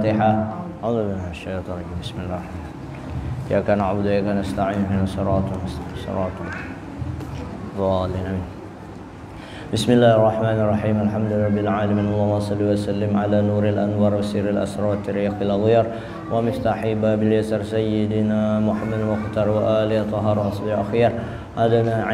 Al-Fatihah. A'udzu billahi minasyaitonir rajim. Bismillahirrahmanirrahim. Iyyaka na'budu wa iyyaka nasta'in. Ihdinas siratal mustaqim. Siratal ladzina Bismillahirrahmanirrahim. Alhamdulillahirabbil alamin. Allahumma shalli wa sallim ala nuril anwar wa sirril asrar tariqil aghyar wa miftahi babil yasar sayyidina Muhammad mukhtar wa alihi tahar asli akhyar. Adana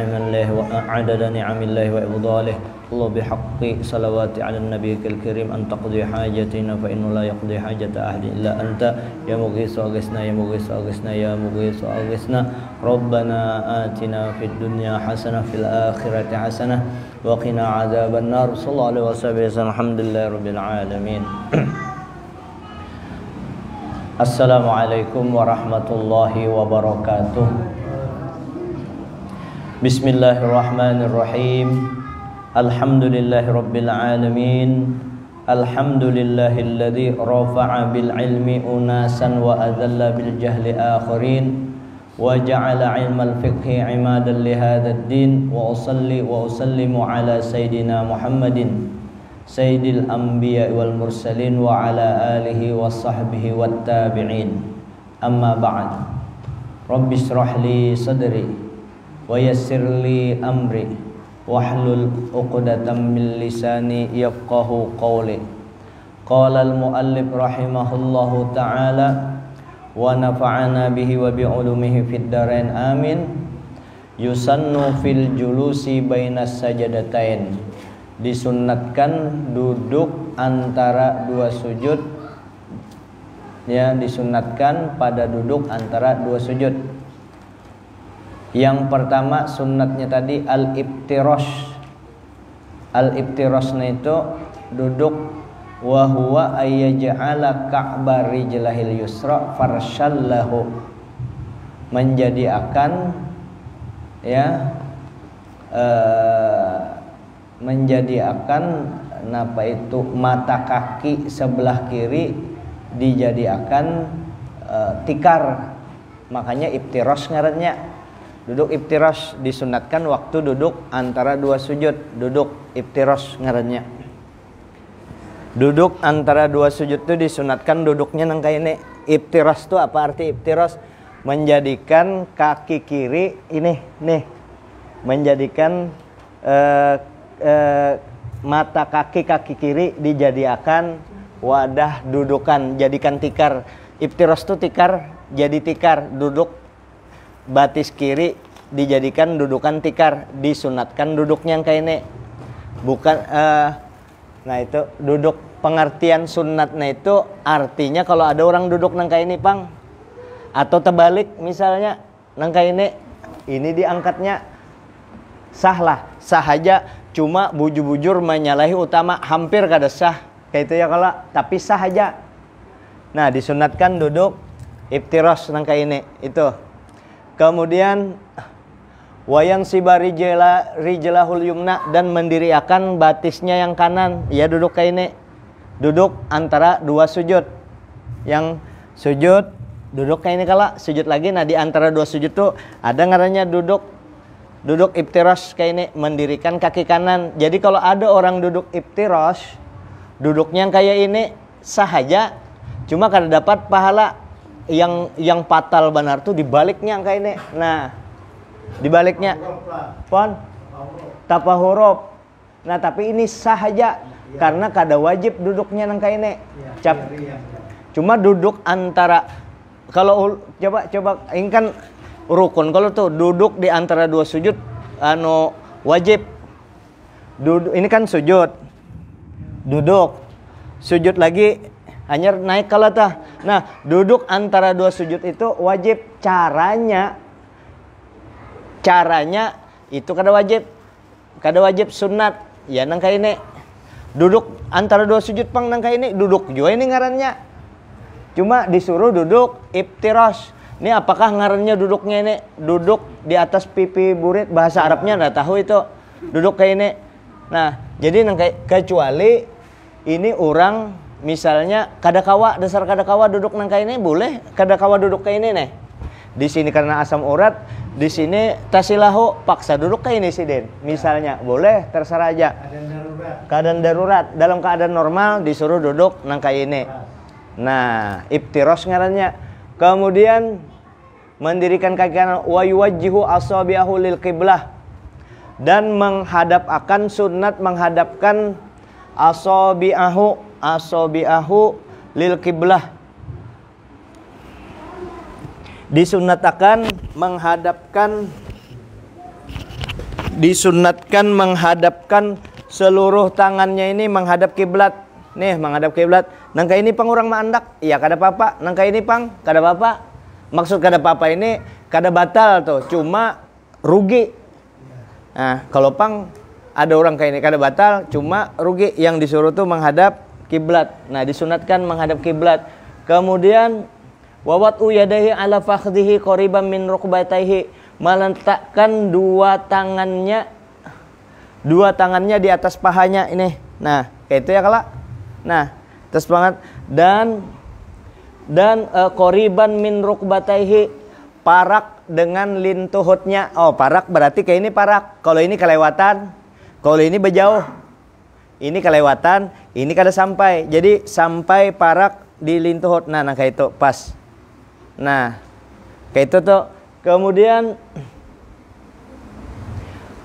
ni'amillahi wa ibdalih. Allah bihaqqi salawati ala nabiyil karim an taqdi hajatina fa inna la yaqdi hajata ahadin illa anta ya mughis aghithna ya mughis aghithna ya mughis aghithna. Rabbana atina fid dunya hasanah fil akhirati hasanah wa qina adzaban nar. Sallallahu alaihi wasallam. Alhamdulillahirabbil alamin. Assalamualaikum warahmatullahi wabarakatuh. Bismillahirrahmanirrahim. Alhamdulillahirabbil alamin. Alhamdulillahilladzi rafa'a bil ilmi unasan wa adzalla bil jahli akharin wa ja'ala ilmal fiqhi imadan li hadzal din wa usalli wa usallimu ala sayidina Muhammadin sayyidil anbiya wal mursalin wa ala alihi wa sahbihi wat tabi'in. Amma ba'd. Rabbi shrah li sadri wa yassir li amri wahlul 'uqdatam min lisani yafqahu qawli. Qala al-muallif rahimahullahu ta'ala wa nafa'ana bihi wa bi 'ulumihi fid dharain amin. Yusannu fil julusi bainas sajadatain. Disunnatkan duduk antara dua sujud. Ya, disunnatkan pada duduk antara dua sujud. Yang pertama sunnatnya tadi al-iftirash. Al-iftirashnya itu duduk wa huwa ayyaj'ala ka'ba rijlahil yusra farshallahu. Menjadikan apa itu mata kaki sebelah kiri dijadikan tikar. Makanya iftirash ngarannya. Duduk iftirash disunatkan waktu duduk antara dua sujud. Duduk iftirash ngarannya. Duduk antara dua sujud itu disunatkan duduknya nang kayak ini. Iftirash itu apa arti iftirash? Menjadikan kaki kiri ini nih. Menjadikan mata kaki kiri dijadikan wadah dudukan, jadikan tikar. Iftirash itu tikar, jadi tikar. Duduk batis kiri dijadikan dudukan tikar, disunatkan duduknya yang kayak ini. Bukan nah itu duduk pengertian sunatnya itu artinya kalau ada orang duduk nang kayak ini pang, atau terbalik misalnya nang kayak ini diangkatnya sah aja, cuma bujur-bujur menyalahi utama hampir kada sah kayak itu ya kalau, tapi sah aja. Nah disunatkan duduk iftirash nang kayak ini itu. Kemudian wayang sibari rijlahul yumna, dan mendirikan batisnya yang kanan. Ya duduk kayak ini. Duduk antara dua sujud. Yang sujud duduk kayak ini kala, sujud lagi. Nah di antara dua sujud tuh ada ngarannya duduk iftirash kayak ini, mendirikan kaki kanan. Jadi kalau ada orang duduk iftirash, duduknya kayak ini sah aja. Cuma kada dapat pahala. Yang fatal benar tuh dibaliknya kayak ini. Nah, dibaliknya pon tapa huruf. Nah, tapi ini sah aja karena kada wajib duduknya nang kayak ini. Cuma duduk antara, kalau coba ini kan rukun. Kalau tuh duduk di antara dua sujud wajib. Duduk ini kan sujud. Duduk. Sujud lagi hanya naik kalau tah. Nah, duduk antara dua sujud itu wajib. Caranya itu kada wajib sunat. Ya nang kayak ini. Duduk antara dua sujud pang nang kayak ini, duduk juga ini ngarannya. Cuma disuruh duduk iftirash. Ini apakah ngarannya duduknya ini duduk di atas pipi burit, bahasa Arabnya enggak tahu itu. Duduk kayak ini. Nah, jadi nang kayak kecuali ini orang misalnya dasar kadakawa duduk nang kayak ini boleh, kadakawa duduk kayak ini nih. Di sini karena asam urat, di sini tasilahu paksa duduk kayak ini sih Den. Misalnya boleh, terserah aja. Keadaan darurat. Dalam keadaan normal disuruh duduk nang kayak ini. Nah, iftirosh ngarannya. Kemudian mendirikan kaki kanan, wa yuwajjihu asabi'ahu lil qiblah, dan menghadap akan sunat menghadapkan asabi'ahu lil qiblah. Disunatkan menghadapkan seluruh tangannya ini menghadap kiblat. Nih, menghadap kiblat. Nangka ini pang urang maandak, iya kada apa-apa. Nangka ini pang kada apa-apa. Maksud kada apa-apa ini kada batal tuh, cuma rugi. Nah, kalau pang ada orang kayak ini kada batal, cuma rugi. Yang disuruh tuh menghadap kiblat. Nah, disunatkan menghadap kiblat. Kemudian wawatu yadaihi ala fakhdihi qoriban min rukbataihi, meletakkan dua tangannya di atas pahanya ini. Nah, kayak itu ya kalak. Nah, terus banget dan qoriban min rukbataihi, parak dengan lintuhutnya. Oh, parak berarti kayak ini parak. Kalau ini kelewatan, kalau ini berjauh. Ini kelewatan, ini kada sampai. Jadi sampai parak di lintuhut. Nah, kayak itu pas. Nah, kayak itu tuh. Kemudian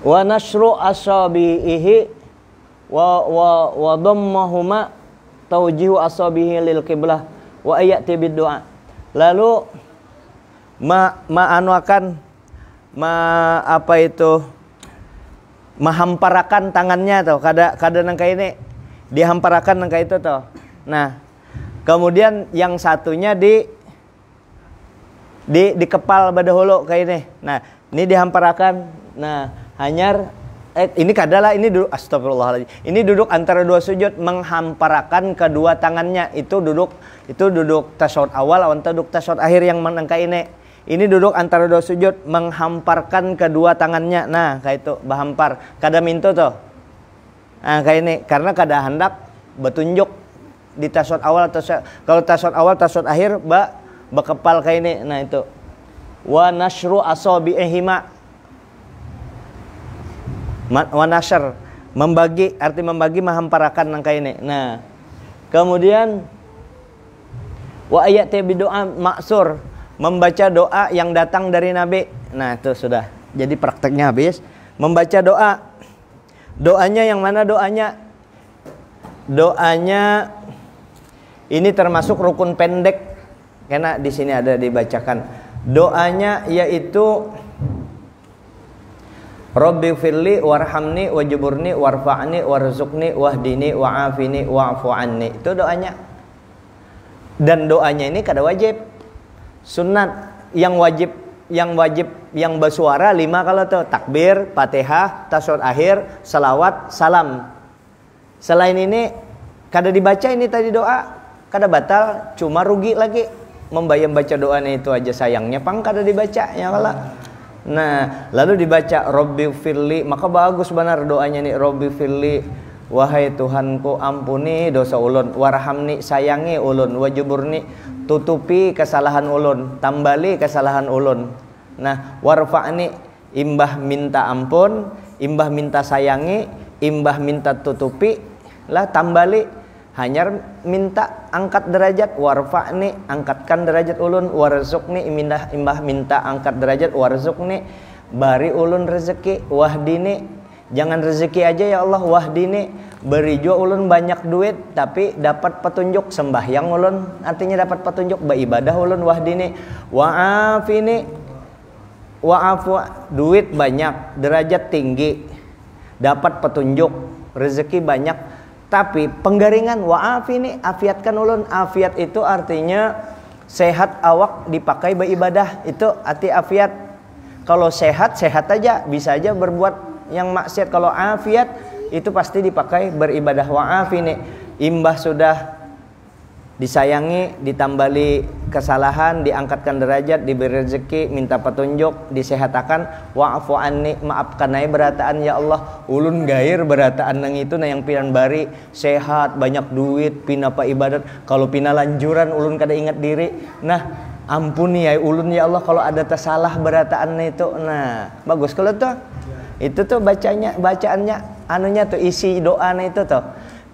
wa nashru asabihi wa dhammahuma tawjihu asabihi lil qiblah wa ayati bid-du'a. Lalu menghamparakan tangannya tuh, kada nangka ini dihamparakan nangka itu tuh. Nah, kemudian yang satunya di kepal badahulu kayak ini. Nah, ini dihamparakan. Nah, hanyar ini kadalah ini duduk, astagfirullahaladzim. Ini duduk antara dua sujud, menghamparakan kedua tangannya. Itu duduk tasyahud awal atau duduk tasyahud akhir yang menangka ini. Ini duduk antara dua sujud, menghamparkan kedua tangannya. Nah, kayak itu bahampar. Kada minto tuh. Nah, kayak ini karena kada hendak betunjuk di tasyahud awal atau kalau tasyahud awal tasyahud akhir bekepal kayak ini. Nah, itu wa nashru asabi'ihima, wa nashr, membagi, arti membagi, menghamparakan nangka ini. Nah, kemudian wa ayati bidoa maksur, membaca doa yang datang dari Nabi. Nah, itu sudah. Jadi prakteknya habis. Membaca doa. Doanya yang mana doanya? Doanya ini termasuk rukun pendek. Karena di sini ada dibacakan. Doanya yaitu Rabbi firli warhamni wajburni warfa'ni warzuqni wahdini wa'afini wa'fu anni. Itu doanya. Dan doanya ini kada wajib. Sunat. Yang bersuara 5 kalau tuh. Takbir, Fatihah, tasyahud akhir, salawat, salam. Selain ini kada dibaca ini tadi doa, kada batal, cuma rugi lagi. Membaca doanya itu aja sayangnya pang kada dibaca ya kala. Nah, lalu dibaca Rabbi firli, maka bagus benar doanya nih. Rabbi firli, wahai Tuhanku ampuni dosa ulun, warhamni sayangi ulun, wajuburni tutupi kesalahan ulun, tambali kesalahan ulun. Nah, warfa'ni imbah minta ampun, imbah minta sayangi, imbah minta tutupi, lah tambali. Hanya minta angkat derajat, warfa'ni angkatkan derajat ulun, warzuqni imbah minta angkat derajat, warzuqni bari ulun rezeki, wahdini jangan rezeki aja ya Allah, wahdini beri jua ulun banyak duit tapi dapat petunjuk, sembahyang ulun artinya dapat petunjuk, beribadah ulun, wahdini wa'afini wa'afu duit banyak, derajat tinggi, dapat petunjuk, rezeki banyak. Tapi penggaringan wa'afini, afiatkan ulun. Afiat itu artinya sehat awak dipakai beribadah. Itu arti afiat. Kalau sehat, sehat aja, bisa aja berbuat yang maksiat. Kalau afiat itu pasti dipakai beribadah. Wa'afini, imbah sudah disayangi, ditambali kesalahan, diangkatkan derajat, diberi rezeki, minta petunjuk, disehatakan, wa'fu anni, maafkan aja berataan ya Allah, ulun gair berataan nang itu na yang pinan bari, sehat, banyak duit, pina pa ibadat, kalau pina lanjuran ulun kada ingat diri. Nah, ampuni ya ulun ya Allah kalau ada tersalah berataan itu. Nah, bagus kalau tuh. Itu tuh bacaannya anunya tuh isi doanya itu tuh.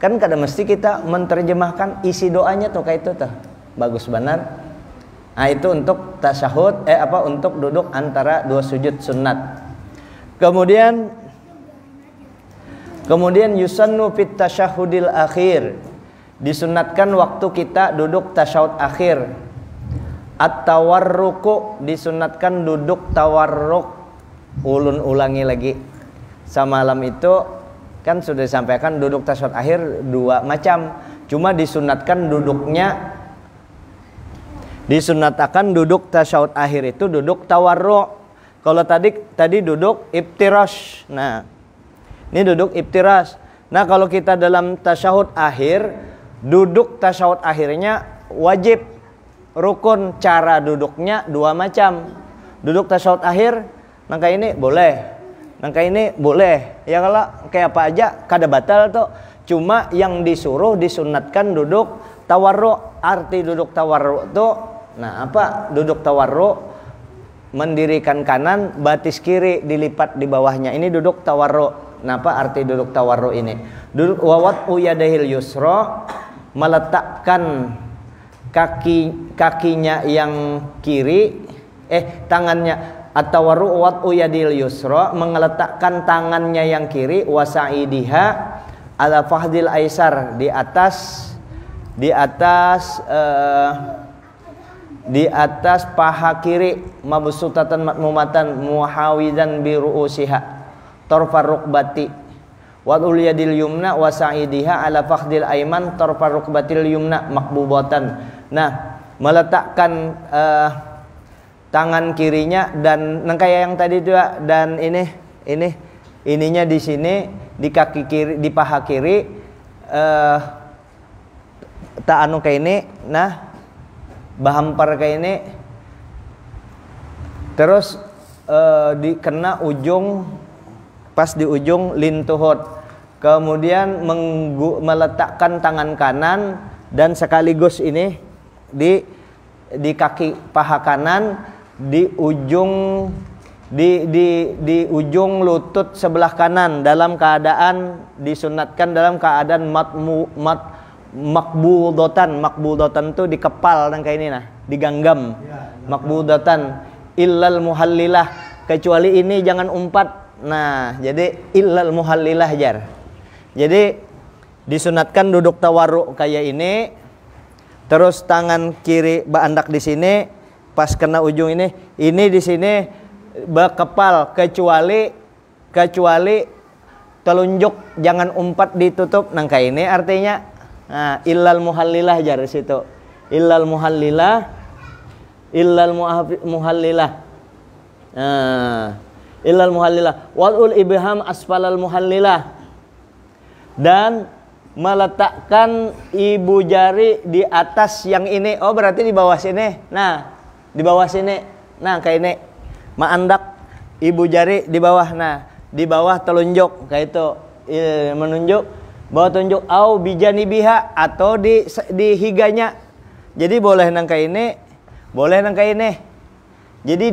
Kan kada mesti kita menerjemahkan isi doanya tuh kayak itu tuh. Bagus benar. Nah, itu untuk tasyahud untuk duduk antara dua sujud sunat. Kemudian yusannu fit tasyahudil akhir. Disunatkan waktu kita duduk tasyahud akhir. At-tawarruku, disunatkan duduk tawarruk. Ulun ulangi lagi. Semalam itu kan sudah disampaikan duduk tasyahud akhir dua macam. Cuma disunatkan duduk tasyahud akhir itu duduk tawarruk. Kalau tadi duduk iftirash. Nah, ini duduk iftirash. Nah, kalau kita dalam tasyahud akhir, duduk tasyahud akhirnya wajib rukun. Cara duduknya dua macam. Duduk tasyahud akhir, nangka ini boleh, nangka ini boleh. Ya kalau kayak apa aja kada batal tuh. Cuma yang disuruh disunatkan duduk tawarruk. Arti duduk tawarruk tuh, nah apa? Duduk tawarruk mendirikan kanan, batis kiri dilipat di bawahnya. Ini duduk tawarruk. Napa arti duduk tawarruk ini? Duduk wawat uyadahil yusra, meletakkan kakinya yang kiri, tangannya at-tawarruk wat uyadil yusra, meletakkan tangannya yang kiri, wasaidiha ala fahdil aisar, di atas paha kiri, mabsutatan matmumatan muhawidan bi ru'usiha tarfar rukbati wal yadil yumna wa sa'idiha ala fakhdil aiman tarfar rukbatil yumna makbubatan. Nah, meletakkan tangan kirinya dan kayak yang tadi juga, dan ininya di sini di kaki kiri, di paha kiri, tak kayak ini, nah bahampar kayak ini, terus dikena ujung, pas di ujung lintuhut. Kemudian meletakkan tangan kanan dan sekaligus ini di kaki paha kanan, di ujung lutut sebelah kanan, dalam keadaan disunatkan dalam keadaan makbudotan tuh di kepal dan kayak ini nah, diganggam. Makbudotan illal muhallilah, kecuali ini jangan umpat. Nah, jadi illal muhallilah jar. Jadi disunatkan duduk tawarruk kayak ini. Terus tangan kiri baandak di sini, pas kena ujung ini di sini bekepal, kecuali telunjuk jangan umpat ditutup. Nah, kayak ini artinya nah, illal muhallilah jar di situ. Illal muhallilah. Nah, illal muhallilah. Walul ibham asfalal muhallilah. Dan meletakkan ibu jari di atas yang ini. Oh, berarti di bawah sini. Nah, di bawah sini. Nah, kayak ini. Maandak ibu jari di bawah. Nah, di bawah telunjuk kayak itu. Menunjuk bawah tunjuk au bijanibiha, atau di higanya. Jadi boleh nang kayak ini, boleh nang kayak ini. Jadi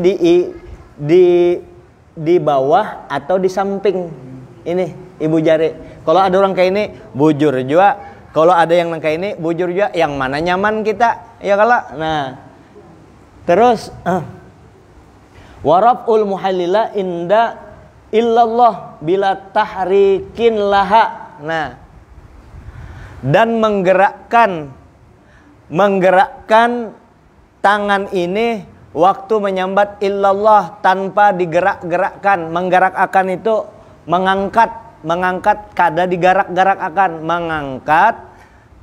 di bawah atau di samping ini ibu jari. Kalau ada orang kayak ini bujur juga. Kalau ada yang nang kayak ini bujur juga. Yang mana nyaman kita, ya kalau. Nah, terus waraful muhallila inda illallah bila tahrikin laha. Nah, dan menggerakkan tangan ini waktu menyambat illallah tanpa digerak-gerakkan. Menggerak-akan itu mengangkat kada digarak-garak akan, mengangkat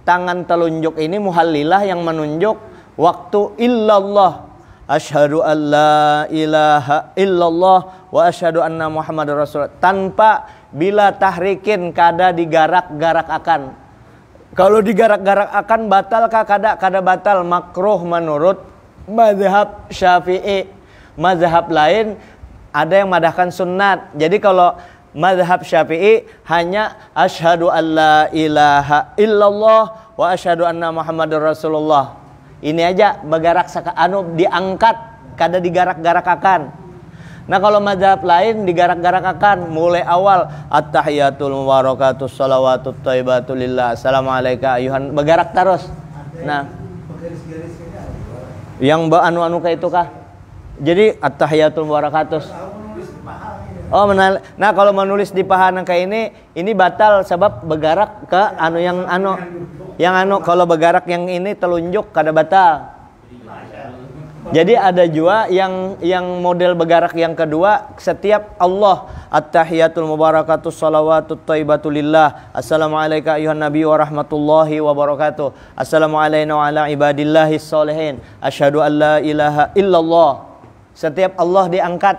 tangan telunjuk ini muhallilah yang menunjuk waktu illallah, asyhadu an la ilaha illallah wa asyhadu anna muhammadar rasulullah, tanpa bila tahrikin kada digarak-garak akan. Kalau digarak-garak akan batal kada batal, makruh menurut mazhab Syafi'i. Mazhab lain ada yang madahkan sunnat. Jadi kalau mazhab Syafi'i hanya asyhadu an la ilaha illallah wa asyhadu anna muhammadar rasulullah. Ini aja bergerak diangkat, kada digarak-garak akan. Nah kalau mazhab lain digarak-garakakan mulai awal at-tahiyatul mubarakatus shalawatut thayyibatu lillah assalamualaikum ayuhan bergarak terus. Nah yang anu-anu kayak itu kah? Jadi at-tahiyatul mubarakatus. Oh menal. Nah kalau menulis di paha kayak ini batal sebab bergarak ke anu yang kalau bergarak yang ini telunjuk kada batal. Jadi ada juga yang model bergarak yang kedua setiap Allah at-tahiyatul mubarakatus shalawatut thayyibatu lillah assalamualaikum ayuhan nabi wa rahmatullahi wa barakatuh assalamualaikum wa ala ibadillahis sholihin asyhadu an la ilaha illallah. Setiap Allah diangkat.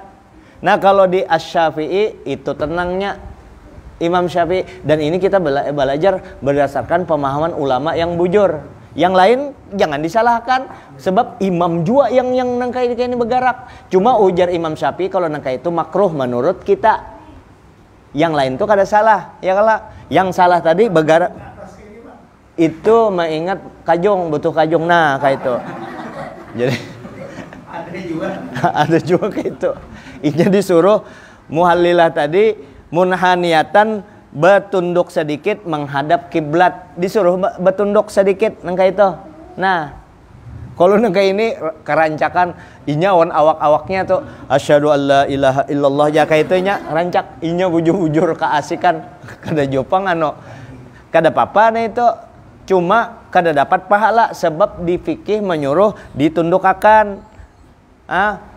Nah kalau di Asy-Syafi'i itu tenangnya Imam Syafi'i, dan ini kita belajar berdasarkan pemahaman ulama yang bujur. Yang lain jangan disalahkan sebab imam juga yang nangkai ini bergerak. Cuma ujar Imam Syafi'i kalau nangkai itu makruh menurut kita. Yang lain tuh kada salah, ya kalau yang salah tadi bergerak itu mengingat kajong, butuh kajong. Nah kayak itu. Jadi ada juga kayak itu. Ini disuruh muhallilah tadi munhaniatan betunduk sedikit menghadap kiblat, disuruh betunduk sedikit nangka itu. Nah kalau nangka ini kerancakan inya wan awak-awaknya tuh asyhadu alla ilaha illallah ya kayak itu nya rancak inya bujur-bujur keasikan kada jopang anu kada apa-apa nih itu, cuma kada dapat pahala sebab di fikih menyuruh ditundukakan.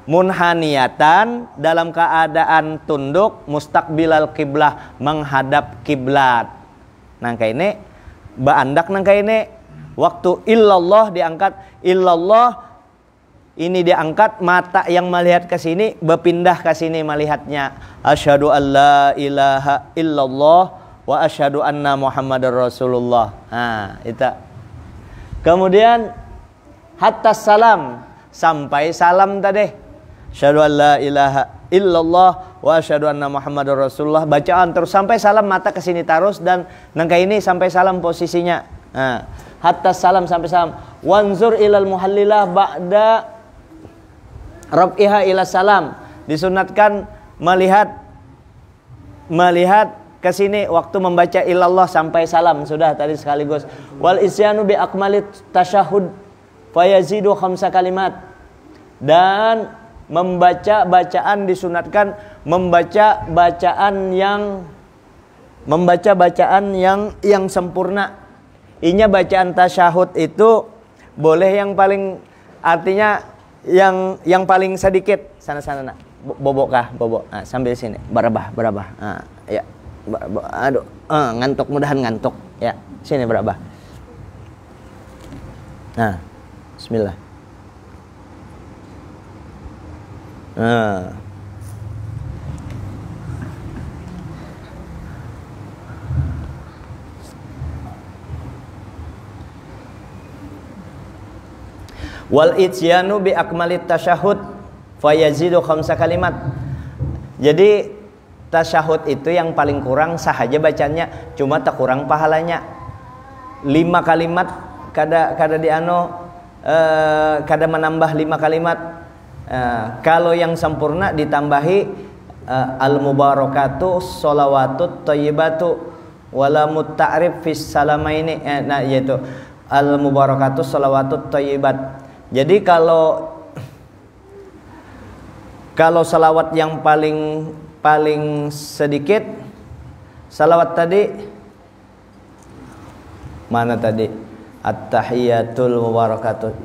Munhaniatan dalam keadaan tunduk mustaqbilal kiblah menghadap kiblat. Nangka ini baandak nangka ini waktu illallah diangkat, illallah ini diangkat mata yang melihat ke sini berpindah ke sini melihatnya asyhadu alla ilaha illallah wa asyhadu anna muhammadar rasulullah. Nah itu kemudian hatta salam sampai salam tadi asyhadu an la ilaha illallah wa asyhadu anna muhammadar rasulullah, bacaan terus sampai salam mata ke sini terus dan nangka ini sampai salam posisinya. Nah, hatta salam sampai salam. Wanzur ilal muhallilah ba'da rab'iha ila salam, disunatkan melihat ke sini waktu membaca ilallah sampai salam sudah tadi sekaligus. Wal isyanu bi akmalit tasyahud fayazidu khamsa kalimat, dan membaca bacaan disunatkan membaca bacaan yang sempurna. Inya bacaan tasyahud itu boleh yang paling artinya yang paling sedikit sana nak bobok kah bobok. Nah, sambil sini barabah. Nah, ya aduh ngantuk, mudahan ngantuk ya, sini barabah. Nah bismillah. Wal ityanu bi akmalit tasyahud fayazidu khamsa kalimat. Jadi tasyahud itu yang paling kurang sahaja bacanya, cuma tak kurang pahalanya. 5 kalimat kada menambah 5 kalimat. Kalau yang sempurna ditambahi al mubarakatu sholawatut thayyibatu wala mutta'rif fis salamaini. Nah yaitu al mubarakatu sholawatut thayyibat. Jadi kalau salawat yang paling sedikit, salawat tadi mana tadi? At-tahiyatul mubarakatuh.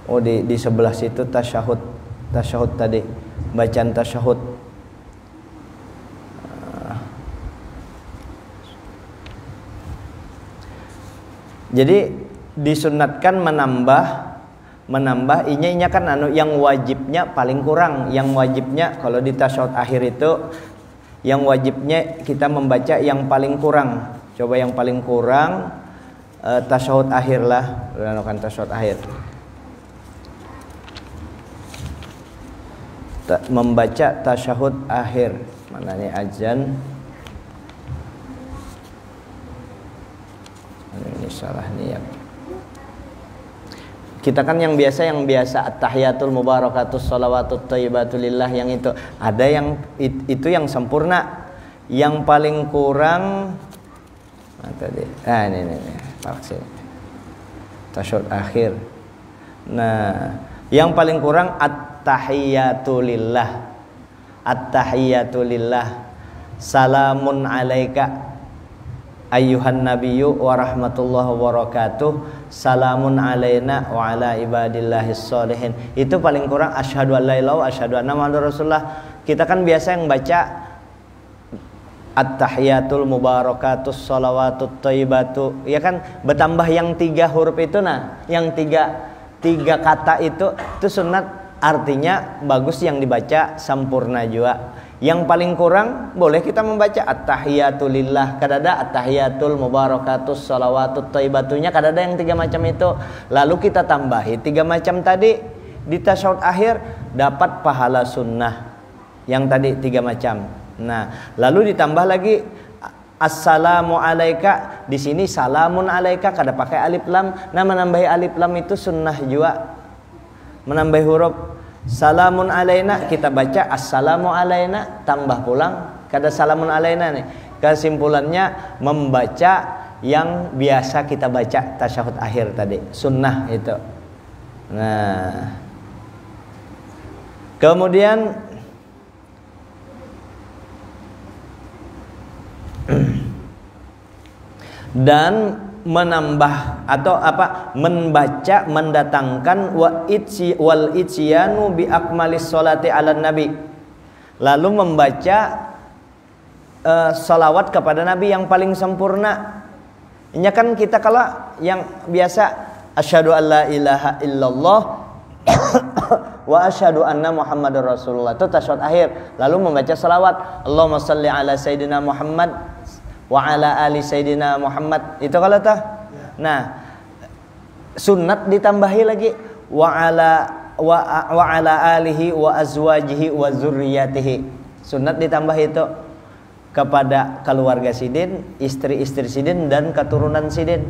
Oh di sebelah situ tasyahud tadi, bacaan tasyahud. Jadi disunatkan menambah inya kan yang wajibnya paling kurang. Yang wajibnya kalau di tasyahud akhir itu yang wajibnya kita membaca yang paling kurang. Coba yang paling kurang tasyahud akhir lah, kan tasyahud akhir. Membaca tasyahud akhir. Mana nih azan? Ini salah niat. Kita kan yang biasa at-tahiyatul mubarakatus shalawatut thayyibatulillah, yang itu. Ada yang itu yang sempurna. Yang paling kurang tadi. Ini vaksin. Tasyahud akhir. Nah, yang paling kurang at-tahiyatulillah. At-tahiyatulillah. Salamun alaika ayyuhan nabiyyu wa rahmatullahi wa barakatuh, salamun alaina wa ala ibadillahis sholihin. Itu paling kurang asyhadu an la ilaha illallah wa asyhadu anna muhammadar rasulullah. Kita kan biasa yang baca at-tahiyatul mubarakatus shalawatut thayyibatu, ya kan, bertambah yang 3 huruf itu. Nah, yang tiga kata itu sunat, artinya bagus yang dibaca sempurna juga. Yang paling kurang boleh kita membaca at-tahiyatulillah, kadada at-tahiyatul mubarakatus shalawatut thayyibatunya, kadada yang 3 macam itu. Lalu kita tambahi 3 macam tadi di tasyahud akhir, dapat pahala sunnah yang tadi 3 macam. Nah, lalu ditambah lagi assalamu alaika, di sini salamun alaika kada pakai alif lam. Nah, menambahi alif lam itu sunnah juga, menambah huruf. Salamun alaina kita baca assalamu alaina, tambah pulang kada salamun alaina nih. Kesimpulannya membaca yang biasa kita baca tasyahud akhir tadi, sunnah itu. Nah, kemudian dan menambah atau membaca, mendatangkan wal ityanu bi akmalis sholati ala nabi, lalu membaca salawat kepada nabi yang paling sempurna. Ini kan kita kalau yang biasa asyhadu alla ilaha illallah wa asyhadu anna muhammadar rasulullah, itu tasyahud akhir, lalu membaca salawat Allahumma shalli ala sayyidina Muhammad wa ala ali sayyidina Muhammad, itu kalau tah. Nah, sunat ditambahi lagi wa ala alihi wa azwajihi wa zurriyatihi. Sunat ditambah itu kepada keluarga sidin, istri-istri sidin dan keturunan sidin.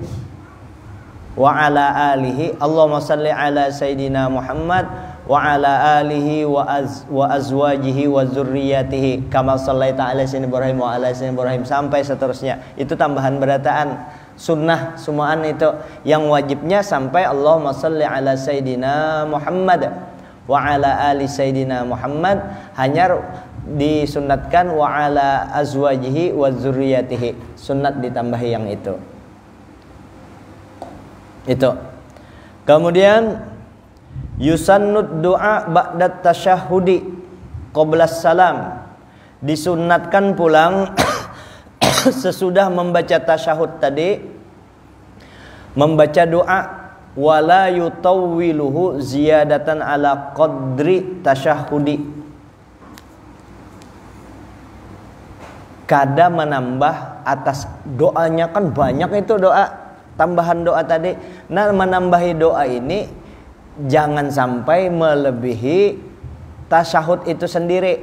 Wa ala alihi Allahumma shalli ala sayyidina Muhammad wa ala alihi wa azwajihi wa zurriyatihi kama shallaita ala sayyidina Ibrahim wa ala sayyidina Ibrahim, sampai seterusnya. Itu tambahan berataan, sunnah semuaan itu. Yang wajibnya sampai Allahumma shalli ala sayyidina Muhammad wa ala ali sayyidina Muhammad, hanya disunatkan wa ala azwajihi wa zurriyatihi, sunat ditambahi yang itu. Kemudian yusannud du'a ba'da tasyahudi qablas salam, disunnatkan pulang sesudah membaca tasyahud tadi membaca doa wala yutawwiluhu ziyadatan ala qadri tasyahudi, kada menambah atas doanya, kan banyak itu doa, tambahan doa tadi. Nah, menambahi doa ini jangan sampai melebihi tasyahud itu sendiri.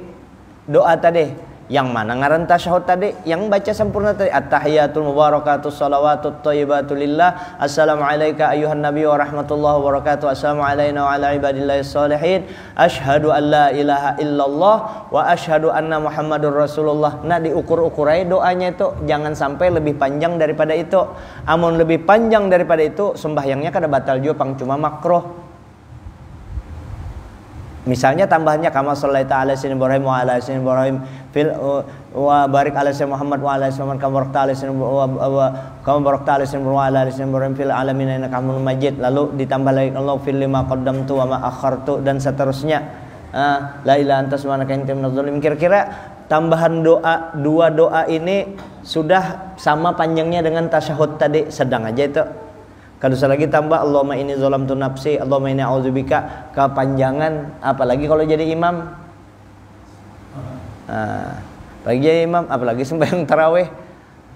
Doa tadi, yang mana ngaran tasyahud tadi? Yang baca sempurna tadi, at-tahiyatul mubarakatus shalawatut thayyibatulillah, assalamu alayka ayyuhan nabiyyu wa rahmatullahi wa barakatuh, assalamu alayna wa ala ibadillahis sholihin, asyhadu an la ilaha illallah wa asyhadu anna muhammadur rasulullah. Nah, diukur-ukurai doanya itu, jangan sampai lebih panjang daripada itu. Amun lebih panjang daripada itu, sembahyangnya kada batal juga, pang cuma makruh. Misalnya tambahannya kama shallaita ala sayyidina Ibrahim wa ala sayyidina Ibrahim fil wa barik ala sayyidina Muhammad wa ala sayyidina Muhammad kama barakta ala sayyidina wa ala sayyidina Ibrahim fil alamin innaka Hamidum Majid. Lalu ditambah lagi Allah fil lima qaddamtu wa ma akhartu, dan seterusnya. La ilaha anta subhanaka inni kuntu minadz dzalimin. Kira-kira tambahan doa, 2 doa ini sudah sama panjangnya dengan tasyahud tadi, sedang aja itu. Kalau lagi tambah Allahumma inni zalamtu nafsi, Allahumma inni a'udzubika, kepanjangan, apalagi kalau jadi imam. Apalagi jadi imam, apalagi sembahyang tarawih.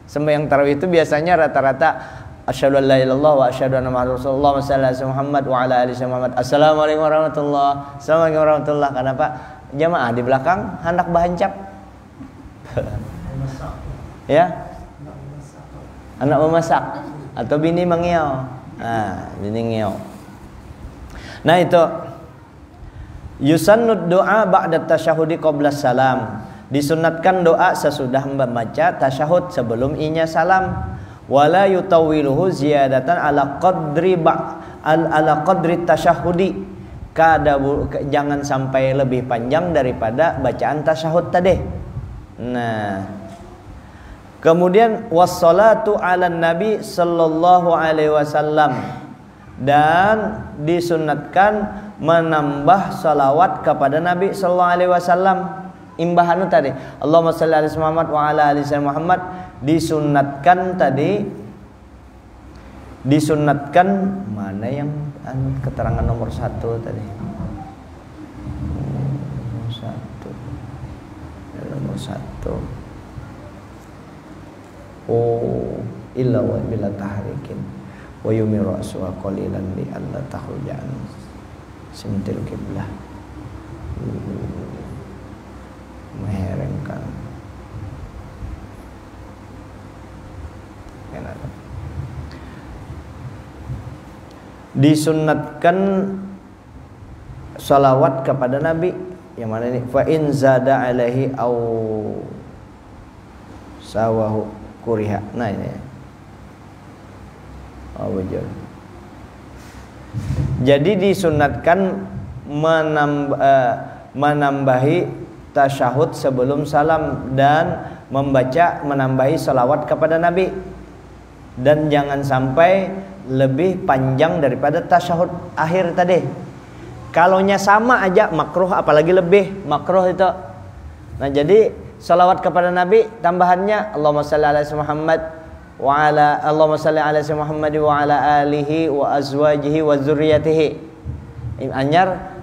Sembahyang tarawih itu biasanya rata-rata asyhadu an la ilaha illallah wa asyhadu anna muhammadar rasulullah wa sallallahu alaihi Muhammad wa ala alihi Muhammad. Assalamualaikum warahmatullahi. Assalamualaikum warahmatullahi. Kenapa? Jamaah di belakang hendak bahancap. Ya? Anak memasak atau bini mengiau. Bini ngiau. Nah itu yusannud doa ba'da tasyahudi qabla salam. Disunatkan doa sesudah membaca tasyahud sebelum inya salam. Wala yutawwiluhu ziyadatan ala qadri tasyahudi. Jangan sampai lebih panjang daripada bacaan tasyahud tadi. Nah, kemudian wassalatu ala nabi sallallahu alaihi wasallam, dan disunatkan menambah salawat kepada Nabi sallallahu alaihi wasallam. Imbahanu tadi Allahumma shalli ala Muhammad wa ala ali Muhammad, disunatkan tadi, disunatkan mana yang keterangan nomor 1 tadi? Nomor 1. Oh, illa wa bila tahrikin wa yumi ra'su qalilan li alla tahrujan simtil kiblah. Meherengkan. Disunatkan salawat kepada Nabi. Yang mana ini? Fa in zada alaihi au sawahu kuriha. Nah ini. Oh, betul. Jadi disunatkan menambahi tasyahud sebelum salam dan menambahi salawat kepada Nabi, dan jangan sampai lebih panjang daripada tasyahud akhir tadi. Kalaunya sama aja makruh, apalagi lebih makruh itu. Nah jadi salawat kepada Nabi tambahannya Allahumma shalli ala Muhammad wa ala Allahumma shalli ala Muhammad wa ala alihi wa azwajihi wa dzurriyyatihi.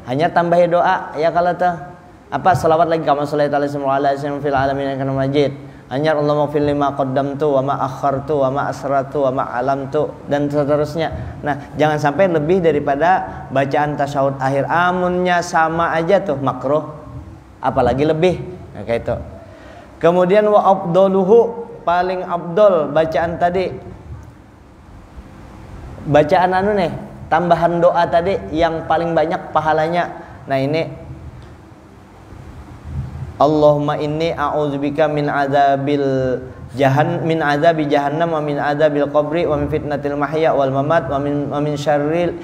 Hanya tambahi doa ya kalau tuh apa salawat lagi kama sholli ala Muhammad fil alamin innaka Majid. Anyar Allahumma fil lima qaddamtu wa ma akhartu wa ma asrartu wa ma alamtu, dan seterusnya. Nah, jangan sampai lebih daripada bacaan tasyahud akhir. Amunnya sama aja tuh makruh, apalagi lebih. Nah, kayak itu. Kemudian wa afdaluhu, paling afdol bacaan tadi. Bacaan nih, tambahan doa tadi yang paling banyak pahalanya. Nah, ini Allahumma inni a'udzubika min azabi jahannam wa min adzabil qabri wa min fitnatil mahya wal mamat wa min syarri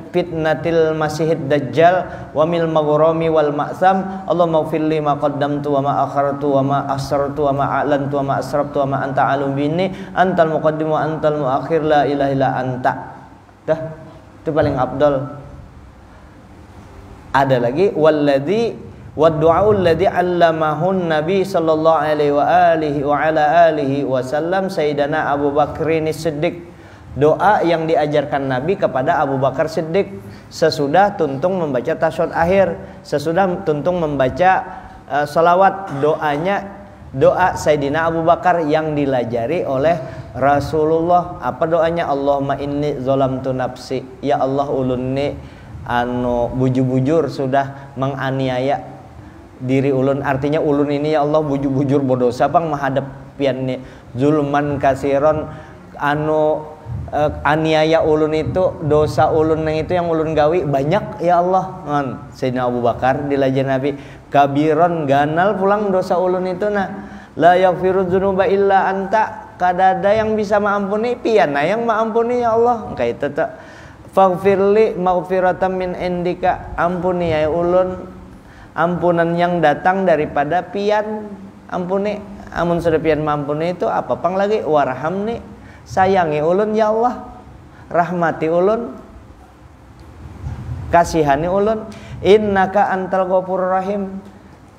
fitnatil masihid dajjal wa min maghrami wal ma'sam. Allahumma ighfir li ma qaddamtu wa ma akhartu wa ma asrartu wa ma a'lantu wa ma asraftu wa ma anta alim binni antal muqaddim wa antal muakhir la ilaha illa anta. Itu paling afdal. Ada lagi walladzi Waddu'aul ladzi 'allamahun Nabi sallallahu alaihi wa alihi wa ala alihi wasallam Sayyidina Abu Bakrin Siddiq. Doa yang diajarkan Nabi kepada Abu Bakar Siddiq sesudah tuntung membaca tasyahud akhir, sesudah tuntung membaca salawat. Doa Sayyidina Abu Bakar yang dilajari oleh Rasulullah. Apa doanya? Allahumma inni zalamtu nafsi. Ya Allah, ulun ni bujur-bujur sudah menganiaya diri ulun. Artinya ulun ini ya Allah bujur-bujur berdosa bang menghadap pian ni zulman kasiron aniaya ulun itu, dosa ulun yang itu yang ulun gawi banyak ya Allah. Sayyidina Abu Bakar dilajar Nabi, kabiron ganal pulang dosa ulun itu. Nah, la yaghfiru dzunuba illa anta, kadada yang bisa mengampuni pian nah yang mengampuni ya Allah. Kayak itu tak faghfirli maghfiratan min indika, ampuni ya ulun ampunan yang datang daripada pian. Ampuni, amun sudah pian mampuni itu apa pang lagi, warhamni, sayangi ulun ya Allah, rahmati ulun, kasihani ulun, innaka antal ghafurur rahim.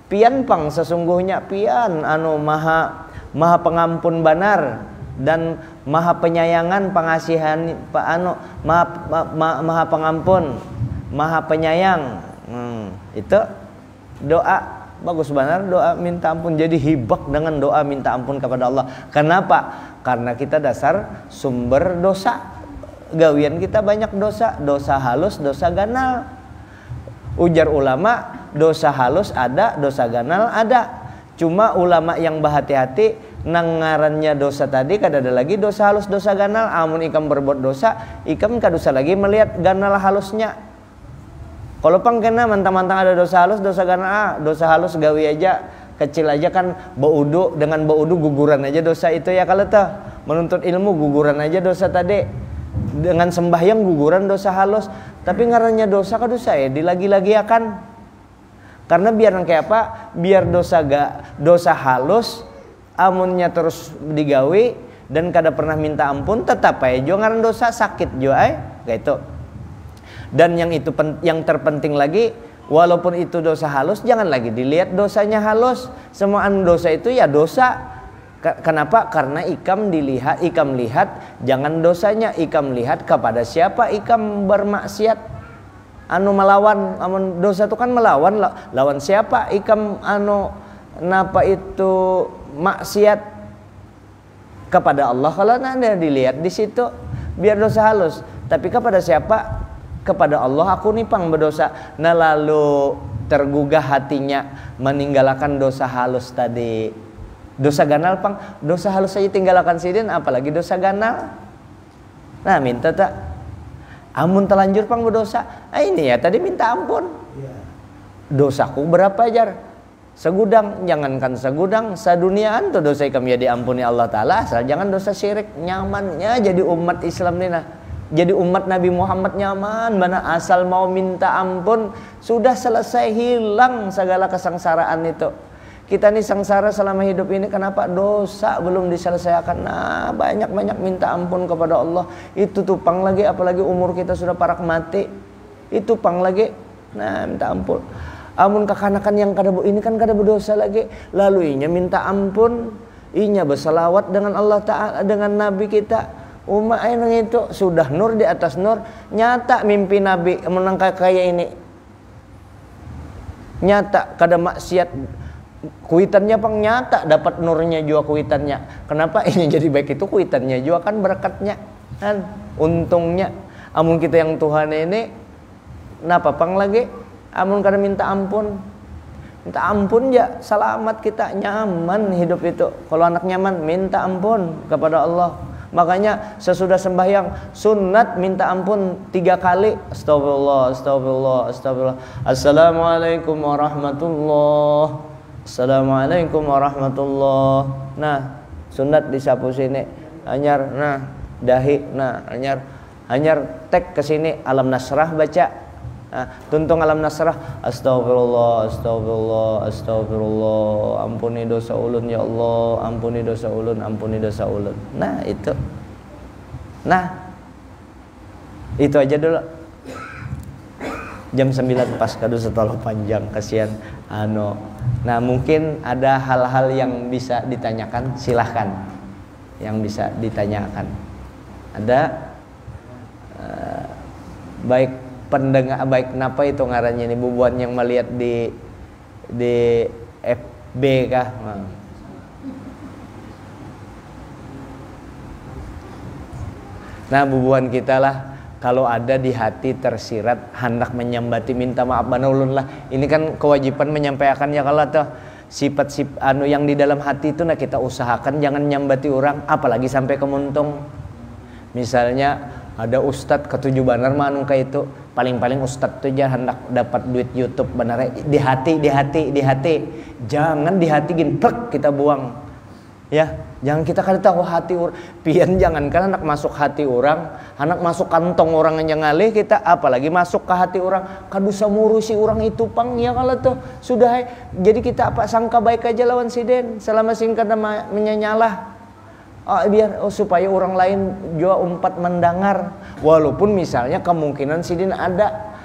Pian pang sesungguhnya pian maha pengampun banar dan maha penyayangan, pengasihan maha pengampun, maha penyayang. Itu doa bagus benar, doa minta ampun. Jadi hibak dengan doa minta ampun kepada Allah. Kenapa? Karena kita dasar sumber dosa. Gawian kita banyak dosa, dosa halus, dosa ganal. Ujar ulama, dosa halus ada, dosa ganal ada. Cuma ulama yang berhati-hati nangarannya dosa tadi kada ada lagi dosa halus, dosa ganal. Amun ikam berbuat dosa, ikam kada usah lagi melihat ganal halusnya. Kalau pang kena mantang-mantang ada dosa halus, dosa ganal, dosa halus gawi aja kecil aja kan baudu, dengan baudu guguran aja dosa itu ya kalau tuh menuntut ilmu guguran aja dosa tadi, dengan sembahyang guguran dosa halus, tapi ngarannya dosa kan dosa ya dilagi-lagi akan, karena biar kayak apa, biar dosa halus amunnya terus digawi dan kada pernah minta ampun tetap aja jo ngaran dosa sakit jo kayak itu. Dan yang terpenting lagi, walaupun itu dosa halus, jangan lagi dilihat dosanya halus. Semua dosa itu ya dosa. Kenapa? Karena ikam lihat jangan dosanya, ikam lihat kepada siapa ikam bermaksiat. Melawan, dosa itu kan melawan, lawan siapa ikam napa itu maksiat kepada Allah. Kalau anda dilihat di situ biar dosa halus, tapi kepada siapa? Kepada Allah aku nih pang berdosa. Nah lalu tergugah hatinya meninggalkan dosa halus tadi. Dosa ganal pang, dosa halus saja tinggalkan sidin, apalagi dosa ganal. Nah minta tak amun telanjur pang berdosa. Ini ya tadi minta ampun. Dosaku berapa jar? Segudang, jangankan segudang, seduniaan tuh dosa kami ya diampuni Allah Ta'ala. Asal jangan dosa syirik, nyamannya jadi umat Islam nih nah. Jadi umat Nabi Muhammad nyaman, mana asal mau minta ampun sudah selesai, hilang segala kesengsaraan itu. Kita nih sengsara selama hidup ini kenapa? Dosa belum diselesaikan. Nah banyak-banyak minta ampun kepada Allah. Itu tupang lagi, apalagi umur kita sudah parak mati. Itu pang lagi. Nah minta ampun. Amun kekanakan yang ini kan kada berdosa lagi. Lalu inya minta ampun, inya berselawat dengan Allah Ta'ala, dengan Nabi kita. Umat itu sudah nur di atas nur. Nyata mimpi Nabi menangkai kayak ini, nyata kada maksiat, kuitannya pang nyata dapat nurnya juga kuitannya. Kenapa ini jadi baik itu kuitannya juga kan berkatnya kan, untungnya. Amun kita yang Tuhan ini napa pang lagi, amun kada minta ampun ya selamat kita, nyaman hidup itu. Kalau anak nyaman minta ampun kepada Allah. Makanya sesudah sembahyang sunat minta ampun 3 kali. Astagfirullah, astagfirullah, astagfirullah. Assalamualaikum warahmatullah. Assalamualaikum warahmatullah. Nah, sunat disapu sini. Anyar, nah, dahi, nah, anyar tek ke sini alam nasrah baca. Nah, tuntung alam nasrah. Astagfirullah, astagfirullah, astagfirullah. Ampuni dosa ulun ya Allah, ampuni dosa ulun, ampuni dosa ulun. Nah itu. Nah itu aja dulu. Jam 9 pas kado setelah panjang, kasihan Nah mungkin ada hal-hal yang bisa ditanyakan, silahkan. Yang bisa ditanyakan ada baik pendengar, baik kenapa itu ngarannya nih bubuan yang melihat di FB kah? Nah bubuan kita lah kalau ada di hati tersirat hendak menyambati minta maaf banulun lah. Ini kan kewajiban menyampaikan ya kalau tuh sifat-sifat yang di dalam hati itu nah kita usahakan jangan nyambati orang, apalagi sampai kemuntung. Misalnya ada ustadz ketujuh banar manung kayak itu, paling-paling ustadz tuh aja hendak dapat duit YouTube benar di hati, jangan di hati gin plek kita buang ya, jangan kita kada tahu hati orang pian, jangan kan anak masuk hati orang, anak masuk kantong orang yang ngalih kita, apalagi masuk ke hati orang, kadusa murusi orang itu pang ya kalau tuh sudah. Jadi kita apa sangka baik aja lawan siden selama singkat menyanyalah. Biar supaya orang lain juga umpat mendengar, walaupun misalnya kemungkinan sidin ada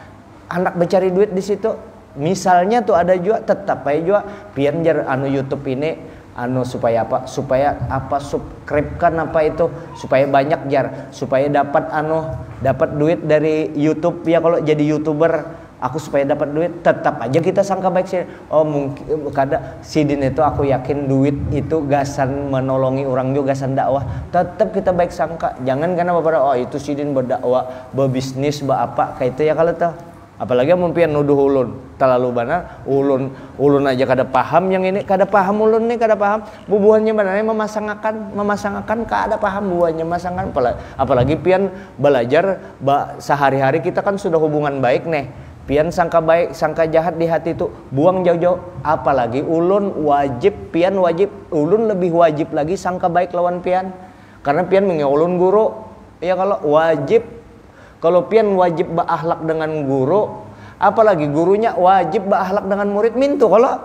anak mencari duit di situ, misalnya tuh ada juga, tetap aja juga pian jar YouTube ini supaya apa subscribe kan apa itu supaya banyak jar, supaya dapat duit dari YouTube ya. Kalau jadi YouTuber aku supaya dapat duit, tetap aja kita sangka baik sih. Mungkin kada sidin itu aku yakin duit itu gasan menolongi orang juga, gasan dakwah, tetap kita baik sangka. Jangan karena beberapa itu sidin berdakwah, berbisnis, apa kayak itu ya kalau tuh. Apalagi mungkin nuduh ulun terlalu benar, ulun aja kada paham yang ini, kada paham ulun nih, kada paham bubuhannya benar, memasangkan kada paham bubuhannya masangkan. Apalagi pian belajar sehari-hari kita kan sudah hubungan baik nih. pian sangka baik sangka jahat di hati itu buang jauh-jauh. Apalagi ulun wajib, pian wajib, ulun lebih wajib lagi sangka baik lawan pian, karena pian ulun guru ya. Kalau wajib, kalau pian wajib berakhlak dengan guru, apalagi gurunya wajib berakhlak dengan murid mintu kalau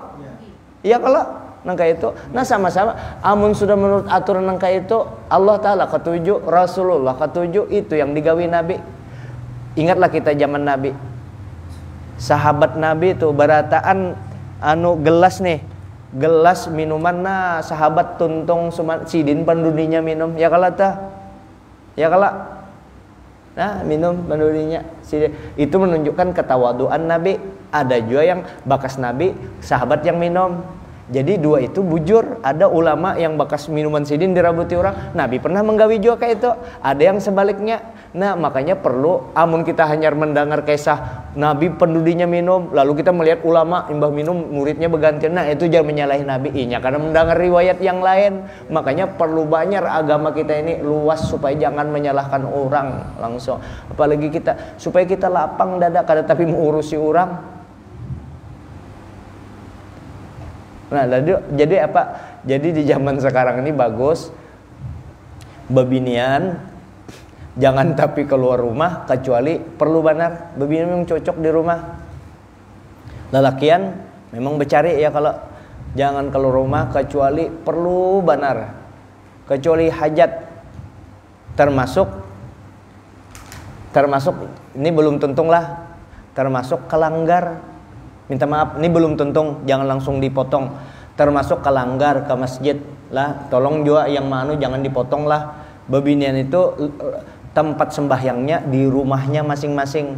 ya kalau nangka itu. Nah sama-sama amun sudah menurut aturan nangka itu, Allah Ta'ala ketujuh, Rasulullah ketujuh, itu yang digawi Nabi. Ingatlah kita zaman Nabi, sahabat Nabi itu berataan gelas nih, gelas minuman, nah sahabat tuntung sidin pandudinya minum ya kala ya kala, nah minum pandudinya sidin. Itu menunjukkan ketawaduan Nabi. Ada juga yang bakas Nabi, sahabat yang minum. Jadi dua itu bujur. Ada ulama yang bakas minuman sidin dirabuti orang, Nabi pernah menggawi juga kayak itu. Ada yang sebaliknya. Nah makanya perlu, amun kita hanya mendengar kisah Nabi pendudinya minum, lalu kita melihat ulama imbah minum muridnya bergantian, nah itu jangan menyalahi Nabi inya karena mendengar riwayat yang lain. Makanya perlu banyak agama kita ini luas supaya jangan menyalahkan orang langsung. Apalagi kita, supaya kita lapang dada kada tapi mengurusi orang. Nah, jadi apa? Jadi di zaman sekarang ini bagus bebinian jangan tapi keluar rumah kecuali perlu benar. Bebinian memang cocok di rumah. Lelakian memang bercari ya, kalau jangan keluar rumah kecuali perlu benar. Kecuali hajat, termasuk ini belum tentung lah, termasuk kelanggar. Minta maaf, ini belum tentung, jangan langsung dipotong. Termasuk kelanggar ke masjid lah, tolong juga yang manu jangan dipotong lah. Bebinian itu tempat sembahyangnya di rumahnya masing-masing.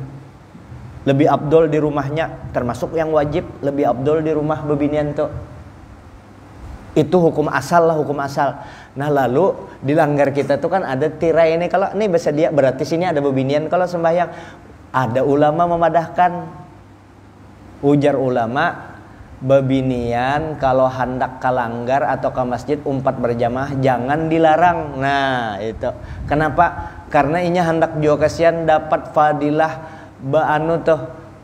Lebih abdol di rumahnya, termasuk yang wajib lebih abdol di rumah bebinian tuh. Itu hukum asal lah, hukum asal. Nah lalu dilanggar kita tuh kan ada tirai ini, kalau ini bersedia berarti sini ada bebinian kalau sembahyang. Ada ulama memadahkan. Ujar ulama, bebinian kalau hendak kalanggar atau ke masjid umpat berjamaah jangan dilarang. Nah itu kenapa? Karena inya hendak juga kasihan dapat fadilah tuh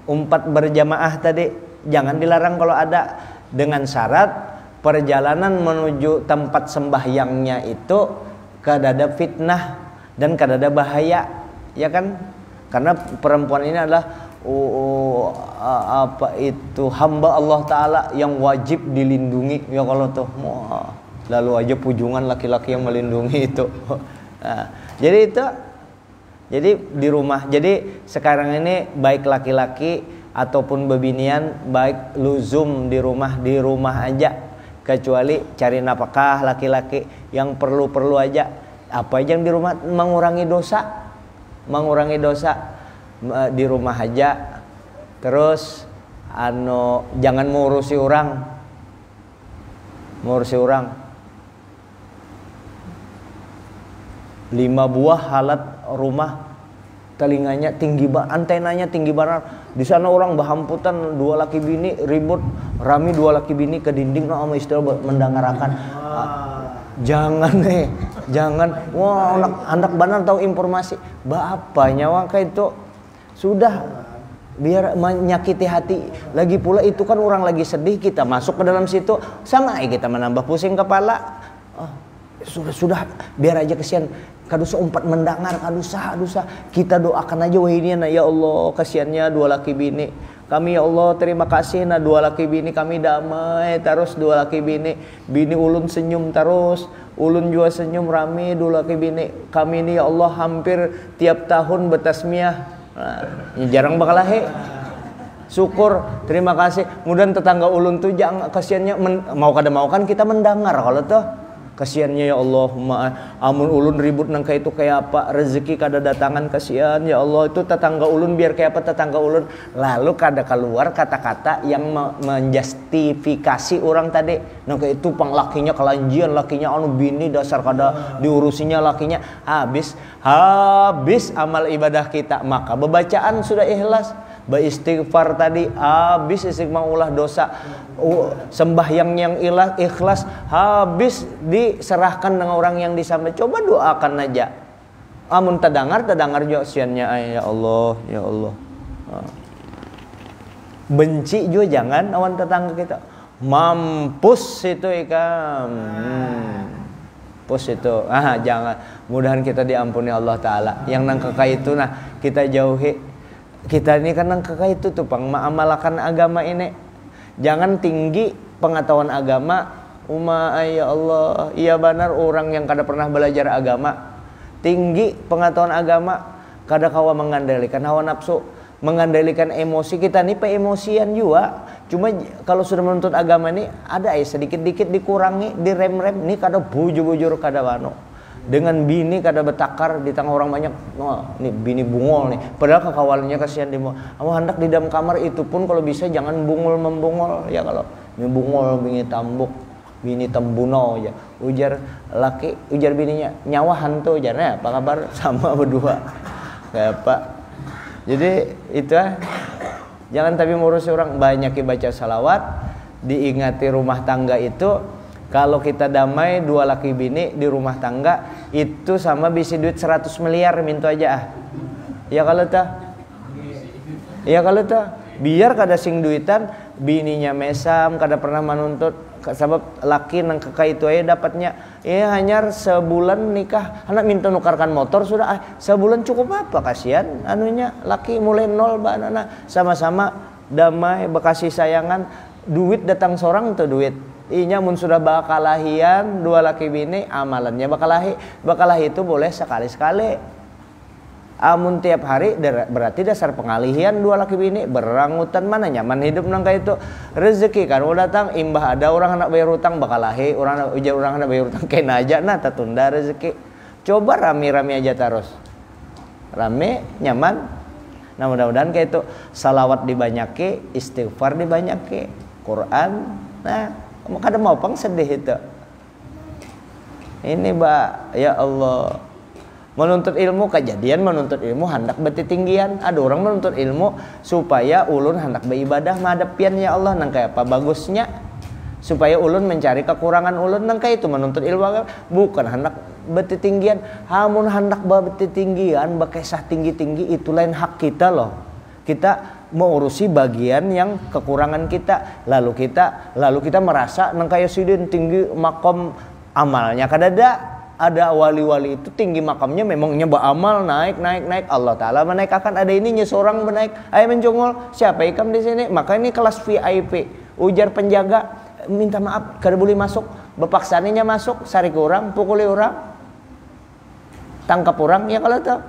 umpat berjamaah tadi. Jangan dilarang kalau ada, dengan syarat perjalanan menuju tempat sembahyangnya itu kadada fitnah dan kadada bahaya, ya kan? Karena perempuan ini adalah hamba Allah Ta'ala yang wajib dilindungi ya kalau tuh. Lalu aja pujungan laki-laki yang melindungi itu. Nah, jadi di rumah. Jadi sekarang ini baik laki-laki ataupun bebinian, baik luzum di rumah aja, kecuali cari nafkah laki-laki yang perlu aja. Apa aja yang di rumah mengurangi dosa di rumah aja. Terus jangan mengurusi orang. 5 buah alat rumah, telinganya tinggi banget, antenanya tinggi banget. Di sana orang bahamputan 2 laki bini ribut, rami 2 laki bini ke dinding sama istri mendengarkan. Jangan. Wah, anak benar tahu informasi. Bapaknya kayak itu sudah biar menyakiti hati. Lagi pula itu kan orang lagi sedih, kita masuk ke dalam situ sama kita menambah pusing kepala. Sudah biar aja kesian. Kadusa umpat mendengar, kadusa. Kita doakan aja wahinian, ya Allah kasihannya 2 laki bini. Kami ya Allah terima kasih 2 laki bini kami damai terus, 2 laki bini ulun senyum terus, ulun juga senyum rame 2 laki bini. Kami ini ya Allah hampir tiap tahun bertasmiyah. Nah, jarang bakal syukur, terima kasih. Kemudian tetangga ulun tuh jangan kasihannya mau kan kita mendengar kalau tuh kasihannya ya Allah, amun ulun ribut nangka itu kayak apa, rezeki kada datangan kasihan ya Allah. Itu tetangga ulun biar kayak apa tetangga ulun. Lalu kada keluar kata-kata yang menjustifikasi orang tadi. Nangka itu panglakinya kelanjian, lakinya bini dasar kada diurusinya lakinya. Habis amal ibadah kita, maka bebacaan sudah ikhlas, beristighfar tadi habis, istighfar ulah dosa, sembahyang yang ikhlas habis, diserahkan dengan orang yang disampai. Coba doakan aja. Amun terdengar juga siannya ya Allah. benci juga jangan lawan tetangga kita. Mampus itu ikan. Pus itu. Jangan. Mudahan kita diampuni Allah Ta'ala. Yang nang kakak itu nah kita jauhi. Kita ini kan nang kakak itu tuh pang mengamalkan agama ini. Jangan tinggi pengetahuan agama. Ya Allah, iya benar orang yang kada pernah belajar agama. Tinggi pengetahuan agama, kada kawa mengandalkan hawa nafsu, mengandalkan emosi. Kita nih emosian juga. Cuma kalau sudah menuntut agama ini ada sedikit-dikit dikurangi, direm-rem. Nih kada bujur-bujur kada wano. Dengan bini kada betakar di tengah orang banyak. Nih bini bungol nih. Padahal kekawalnya kasihan dia. Hendak di dalam kamar itu pun kalau bisa jangan bungul membungol ya. Kalau ini bungol bini tambuk, bini tembuno aja. Ujar laki, ujar bininya nyawa hantu ujarnya. Apa kabar? Sama berdua. Kayak apa? Jadi itu jangan tapi ngurusi orang. Banyak baca salawat, diingati rumah tangga itu. Kalau kita damai dua laki bini di rumah tangga itu sama bisi duit 100 miliar minta aja ya kalau tah. Ya kalau tah biar kada sing duitan bininya mesam kada pernah menuntut sebab laki nang kakak itu aja dapatnya hanya sebulan nikah anak minta nukarkan motor sudah sebulan cukup apa kasihan anunya laki mulai nol banana sama-sama damai bekasih sayangan duit datang seorang tuh duit inya mun sudah bakalahian dua laki bini amalannya bakalahi itu boleh sekali-sekali. Amun tiap hari berarti dasar pengalihian dua laki bini berangutan mana nyaman hidup nang kayak itu rezeki kan udah datang imbah ada orang hendak bayar hutang bakalahi orang hendak bayar hutang kena aja nah tertunda rezeki. Coba rame-rame aja terus rame nyaman. Nah mudah-mudahan kayak itu salawat dibanyaki, istighfar dibanyaki, Quran. Nah kada mau pang sedih itu. Ini ya Allah. Menuntut ilmu kejadian menuntut ilmu hendak betitinggian. Ada orang menuntut ilmu supaya ulun hendak beribadah madapian ya Allah nang kayak apa bagusnya. Supaya ulun mencari kekurangan ulun nang kayak itu menuntut ilmu bukan hendak betitinggian. Hamun hendak betitinggian bakesah tinggi-tinggi itu lain hak kita loh. Kita mengurusi bagian yang kekurangan kita lalu kita merasa nang kaya sidin tinggi makam amalnya ada wali-wali itu tinggi makamnya memangnya beramal naik Allah Ta'ala menaikkan ada ininya seorang menaik ayo mencongol siapa ikam di sini maka ini kelas VIP ujar penjaga minta maaf kada boleh masuk bepaksaninya masuk sari ke orang pukuli orang tangkap orang ya kalau tahu.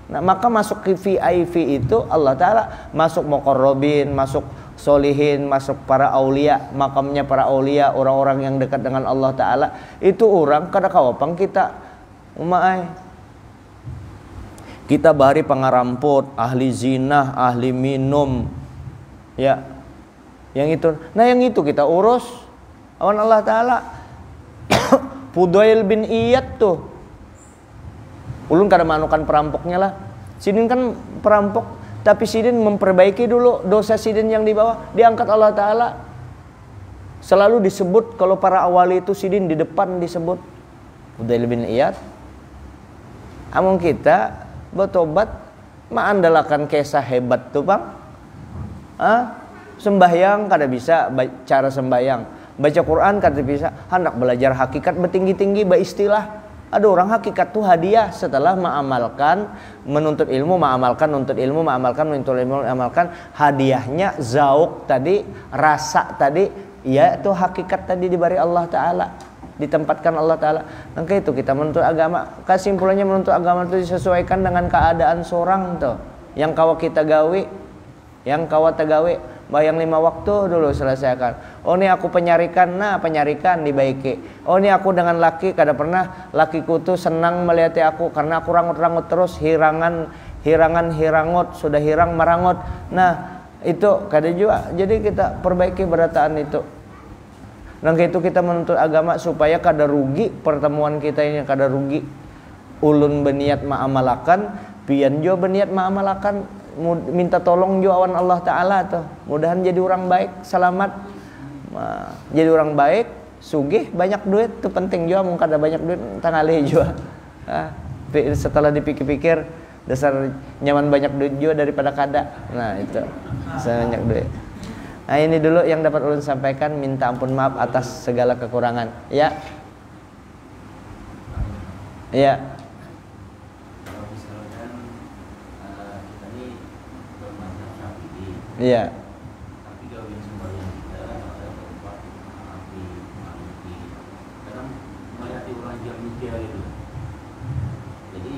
Nah, maka masuk ke VIP itu Allah Ta'ala masuk muqarrabin, masuk solihin, masuk para aulia, makamnya para aulia, orang-orang yang dekat dengan Allah Ta'ala. Itu orang kada kawapang kita umaay. Kita bari pangaramput, ahli zina, ahli minum. Ya. Yang itu. Nah, yang itu kita urus. Awan Allah Ta'ala. Fudail bin Iyad tuh. Ulun kada manukan perampoknya lah. Sidin kan perampok, tapi Sidin memperbaiki dulu dosa Sidin yang di bawah, diangkat Allah Ta'ala. Selalu disebut kalau para awali itu Sidin di depan disebut. Fudail bin Iyad. Amun kita bertobat, mengandalkan kisah hebat tuh bang. Sembahyang kada bisa cara sembahyang, baca Quran kada bisa, hendak belajar hakikat bertinggi-tinggi beristilah. Ada orang hakikat tuh hadiah setelah mengamalkan menuntut ilmu, mengamalkan hadiahnya zauk tadi, rasa tadi, ya itu hakikat tadi diberi Allah Ta'ala, ditempatkan Allah Ta'ala. Maka itu kita menuntut agama, kesimpulannya menuntut agama itu disesuaikan dengan keadaan seorang tuh, yang kawa kita gawe, yang kawa tegawe. Bayang 5 waktu dulu selesaikan. Oh ini aku penyarikan, nah penyarikan dibaiki. Oh ini aku dengan laki, kada pernah lakiku tuh senang melihat aku karena aku rangut-rangut terus, hirangut, sudah hirang merangut. Nah itu kada juga. Jadi kita perbaiki berataan itu. Nah itu kita menuntut agama supaya kada rugi pertemuan kita ini, kada rugi. Ulun berniat ma'amalakan, pian jo berniat ma'amalakan. Minta tolong juga awan Allah Ta'ala tuh. Mudahan jadi orang baik, selamat. Jadi orang baik, sugih, banyak duit itu penting juga. Mungkin ada banyak duit tangalih juga. Setelah dipikir-pikir dasar nyaman banyak duit juga daripada kada. Nah itu saya banyak duit. Nah ini dulu yang dapat ulun sampaikan, minta ampun maaf atas segala kekurangan. Ya. Ya. Kalau misalkan kita ini bermazhab Syafi'i. Iya. Tapi gawin sembahyang kita ada tempat Hanafi, Maliki. Kadang melihat orang Jamiah gitu. Jadi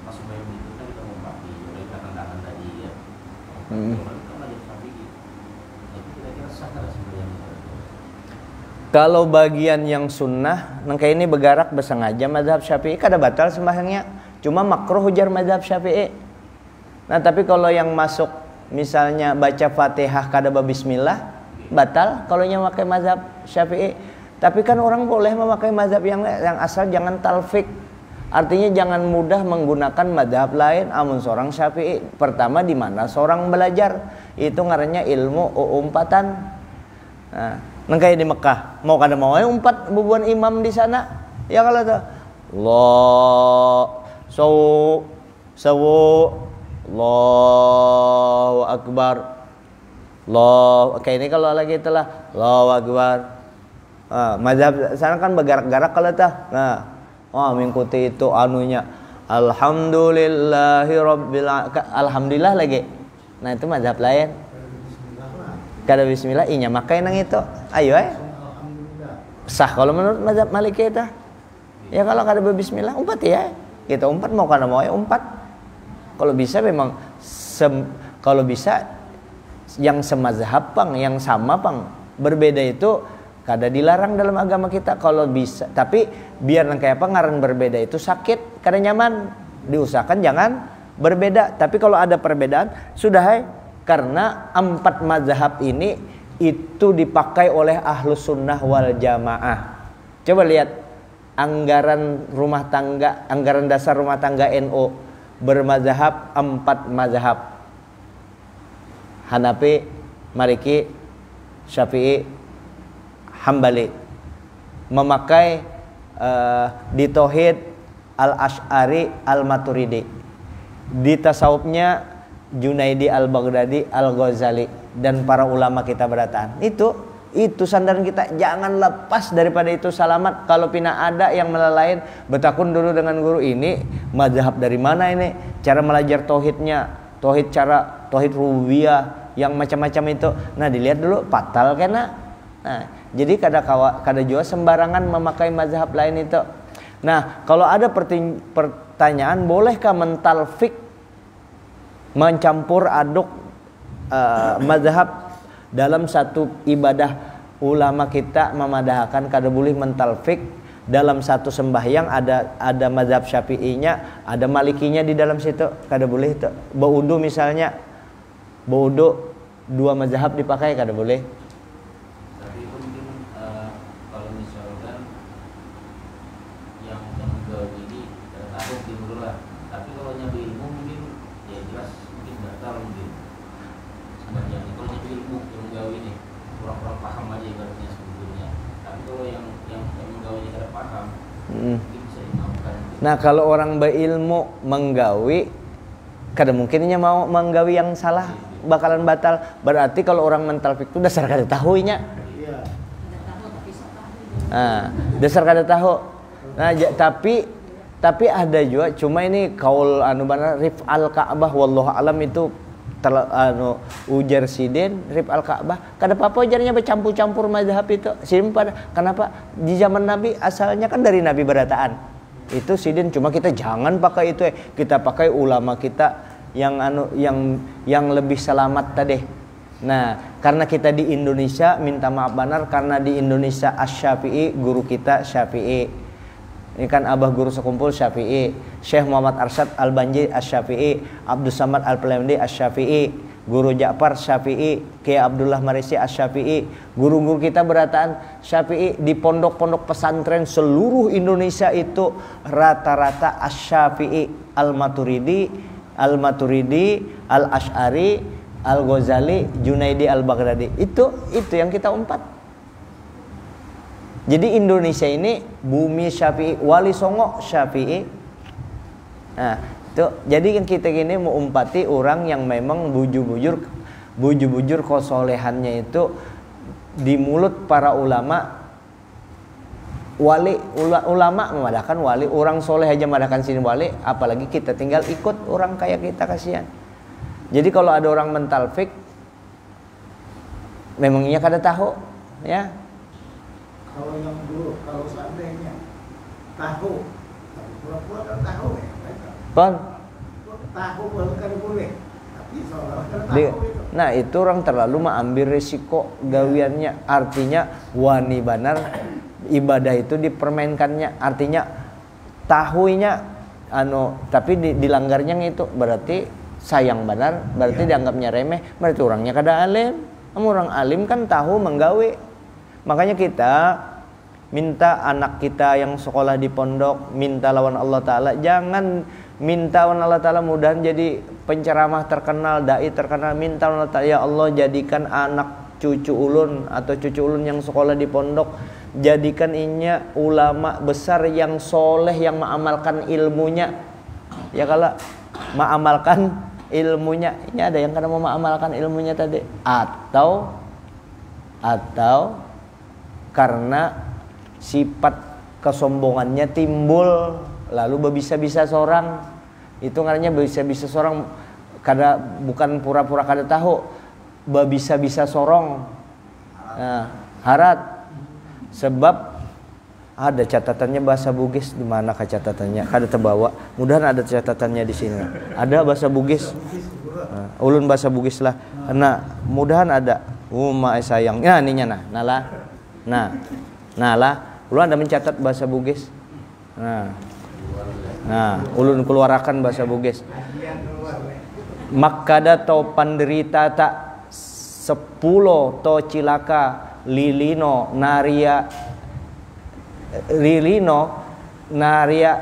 pas sembahyang itu kan kita membagi oleh tangan tadi ya. Kita belajar Syafi'i. Jadi kira-kira sah nggak sembahyang kita? Kalau bagian yang sunnah, nangka ini begarak bersengaja mazhab Syafi'i kada batal sembahyangnya, cuma makruh ujar mazhab Syafi'i. Nah tapi kalau yang masuk misalnya baca Fatihah kada bismillah, batal kalau yang pakai mazhab Syafi'i. Tapi kan orang boleh memakai mazhab yang asal jangan talfik. Artinya jangan mudah menggunakan mazhab lain. Amun seorang Syafi'i, pertama di mana seorang belajar, itu ngarannya ilmu umpatan. Nah, nengkai di Mekah, mau kada mau umpat bubuan imam di sana. Ya kalau tuh Allahu Akbar. Kayak ini kalau lagi itulah Allahu Akbar. Mazhab sana kan bergarak-garak kalau tuh. Nah, mengikuti itu anunya Alhamdulillah lagi. Nah, itu mazhab lain. Kada bismillah inya makai nang itu. Ayo sah kalau menurut mazhab Maliki itu. Ya kalau kada bismillah umpat ya. Kita umpat mau kada mau ya umpat. Kalau bisa memang kalau bisa yang semazhab pang, yang sama pang. Berbeda itu kada dilarang dalam agama kita kalau bisa. Tapi biar nang kayak apa ngaran berbeda itu sakit, kada nyaman. Diusahakan jangan berbeda. Tapi kalau ada perbedaan sudah karena 4 mazhab ini itu dipakai oleh ahlus sunnah wal jamaah. Coba lihat anggaran rumah tangga, anggaran dasar rumah tangga NU bermazhab 4 mazhab. Hanafi, Maliki, Syafi'i, Hambali. Memakai di tauhid Al-Asy'ari, Al-Maturidi. Di tasawufnya Junaidi Al-Baghdadi, Al-Ghazali dan para ulama kita berataan. Itu sandaran kita, jangan lepas daripada itu salamat. Kalau pina ada yang melalain bertakun dulu dengan guru ini, mazhab dari mana ini? Cara belajar tauhidnya, tauhid rububiyah yang macam-macam itu. Nah, dilihat dulu fatal kena. Nah, jadi kada juga sembarangan memakai mazhab lain itu. Nah, kalau ada pertanyaan, bolehkah mentalfik, mencampur aduk mazhab dalam satu ibadah? Ulama kita memadahkan kada boleh mentalfik dalam satu sembahyang. Ada mazhab Syafi'inya, ada Malikinya di dalam situ, kada boleh itu. Baudu misalnya, baudu 2 mazhab dipakai kada boleh. Tapi itu mungkin kalau misalkan yang menggawai ini taruh dulu lah. Tapi kalau nyambi ilmu mungkin ya jelas mungkin batal mungkin. Sebenarnya kalau nyambi ilmu yang menggawai ini kurang paham aja ibaratnya sebetulnya. Tapi kalau yang menggawai kada paham, mungkin bisa dimaafkan. Nah, kalau orang berilmu menggawi, kada mungkinnya mau menggawi yang salah, bakalan batal. Berarti kalau orang mentalfik itu dasar kada tahunya. Iya. Nah, dasar kada tahu. Nah, tapi ada juga, cuma ini kaul rif al Ka'bah wallahu alam itu ujar Sidin rif al Ka'bah. Kada apa-apa ujarnya bercampur-campur mazhab itu. Sidin kenapa? Di zaman Nabi asalnya kan dari Nabi berataan. Itu Sidin, cuma kita jangan pakai itu. Kita pakai ulama kita yang lebih selamat tadi. Nah, karena kita di Indonesia, minta maaf benar karena di Indonesia Asy-Syafi'i, guru kita Syafi'i. Ini kan abah guru sekumpul Syafi'i. Syekh Muhammad Arsyad Al-Banji Asy-Syafi'i, Abdus Samad Al-Palembdi Asy-Syafi'i, Guru Ja'far Syafi'i, Kiai Abdullah Marisi Asy-Syafi'i. Guru-guru kita berataan Syafi'i. Di pondok-pondok pesantren seluruh Indonesia itu rata-rata Asy-Syafi'i, Al-Maturidi, Al-Asy'ari, Al-Ghazali, Junaidi Al-Baghdadi. Itu yang kita umpat. Jadi Indonesia ini bumi Syafi'i, Wali Songo Syafi'i. Nah, itu jadi yang kita gini mau umpati orang yang memang bujur-bujur bujur-bujur kesolehannya itu di mulut para ulama. Wali ulama memadahkan wali, orang soleh aja memadahkan sini wali, apalagi kita tinggal ikut orang kayak kita, kasihan. Jadi kalau ada orang mentalfik, memangnya kada tahu, ya. Kalau yang dulu, kalau seandainya tahu, tapi pura-pura kan tahu ya, Kon. tahu baru kan boleh, tapi seolah-olah kan tahu itu. Nah itu orang terlalu mengambil risiko gawiannya, artinya wani banar ibadah itu dipermainkannya, artinya tahunya tapi dilanggarnya itu berarti sayang benar, berarti dianggapnya remeh, berarti orangnya kada alim. Orang alim kan tahu menggawe. Makanya kita minta anak kita yang sekolah di pondok, minta lawan Allah Ta'ala, jangan minta lawan Allah Ta'ala mudahan jadi penceramah terkenal, dai terkenal, minta lawan Allah Ta'ala, ya Allah jadikan anak cucu ulun atau cucu ulun yang sekolah di pondok, jadikan inya ulama besar yang soleh, yang mengamalkan ilmunya. Ya kalau mengamalkan ilmunya, ini ada yang kadang mau mengamalkan ilmunya tadi, atau karena sifat kesombongannya timbul, lalu berbisa-bisa seorang, itu ngarannya berbisa-bisa seorang, kada bukan pura-pura kada tahu, berbisa-bisa sorong, harat. Sebab ada catatannya bahasa Bugis, di mana catatannya? Kada terbawa. Mudahan ada catatannya di sini. Ada bahasa Bugis. Ulun bahasa Bugis lah. Nah, mudahan ada. Maaf sayang. Nah, ininya nah. Nah lah. Ulun ada mencatat bahasa Bugis. Nah, ulun keluarakan bahasa Bugis. Makkada to panderita tak 10 to cilaka lilino naria